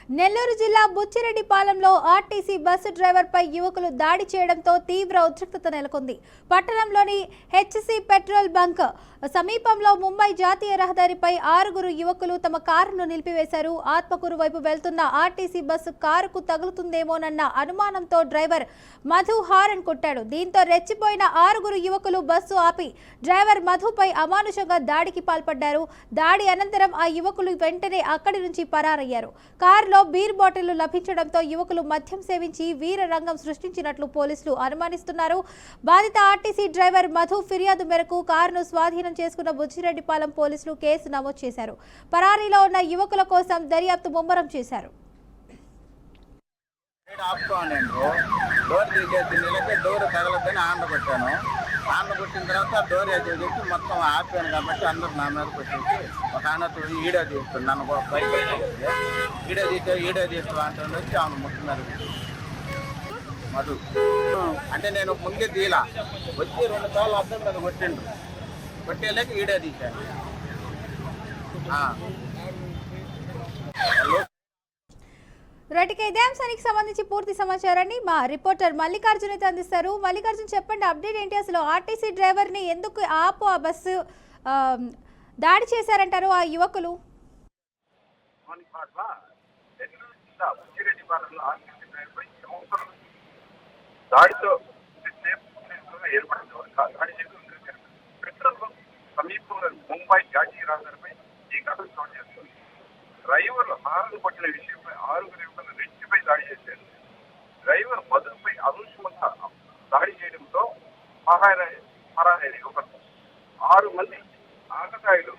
నెల్లూరు జిల్లా బుచ్చిరెడ్డిపాలెంలో RTC bus డ్రైవర్పై యువకులు దాడి చేయడంతో తీవ్ర ఉద్రిక్తత నెలకొంది. పట్టణంలోని హెచ్సి పెట్రోల్ బంక్ సమీపంలో ముంబై జాతీయ రహదారిపై 6 యువకులు తమ కారును నిలిపివేశారు. ఆత్మకూరు వైపు వెళ్తున్న ఆర్టీసీ బస్సు కారుకు తగులుతుందేమోనన్న అనుమానంతో డ్రైవర్ మధు హారన్ కొట్టాడు. దీంతో రెచ్చిపోయిన 6 యువకులు బస్సు ఆపి డ్రైవర్ మధుపై అమానుషంగా దాడికి పాల్పడ్డారు. దాడి అనంతరం ఆ యువకులు వెంటనే అక్కడి నుంచి పరారయ్యారు. కారులో బీర్ బాటిళ్లు లభించడంతో యువకులు మద్యం సేవించి వీర రంగం సృష్టించినట్లు పోలీసులు అనుమానిస్తున్నారు. బాధిత ఆర్టీసీ డ్రైవర్ మధు ఫిర్యాదు మేరకు కారును స్వాధీనం చేసుకున్న బుచ్చిరెడ్డిపాలెం పోలీసులు కేసు నమోదు చేశారు. పరారీలో ఉన్న యువకుల కోసం దర్యాప్తు ముమ్మరం చేశారు. కొట్టిన తర్వాత డోర్ వేసి చెప్పి మొత్తం ఆపాను కాబట్టి అందరూ నా మీదకి వచ్చేసి ఒక ఆయన ఈడో తీస్తుంది నన్ను బైక్ ఈడో తీస్తా అంటే వచ్చి ఆమె ముట్టు మీద మధు అంటే నేను ముందే తీలా వచ్చి 2 సార్లు అర్థం మీద కొట్టిండ్రు కొట్టేలేక ఈడో తీశాను. రైట్గా ఇదే అంశానికి సంబంధించి పూర్తి సమాచారాన్ని మా రిపోర్టర్ మల్లికార్జున్ అయితే అందిస్తారు. మల్లికార్జున్, చెప్పండి, అప్డేట్ ఏంటి? అసలు ఆర్టీసీ డ్రైవర్ని ఎందుకు ఆ బస్సు దాడి చేశారంటారు ఆ యువకులు? దాడితో సమీపంలో ముంబై జాతీయ రహదారిపై ఈ ఘటన చోటు చేస్తుంది. డ్రైవర్లు హారలు కొట్టిన విషయంపై 6 యువకులు రెచ్చిపై దాడి చేశారు. డ్రైవర్ మధుపై అనూహ్యంగా దాడి చేయడంతో పరారైన ఒక 6 మంది ఆకతాయిలు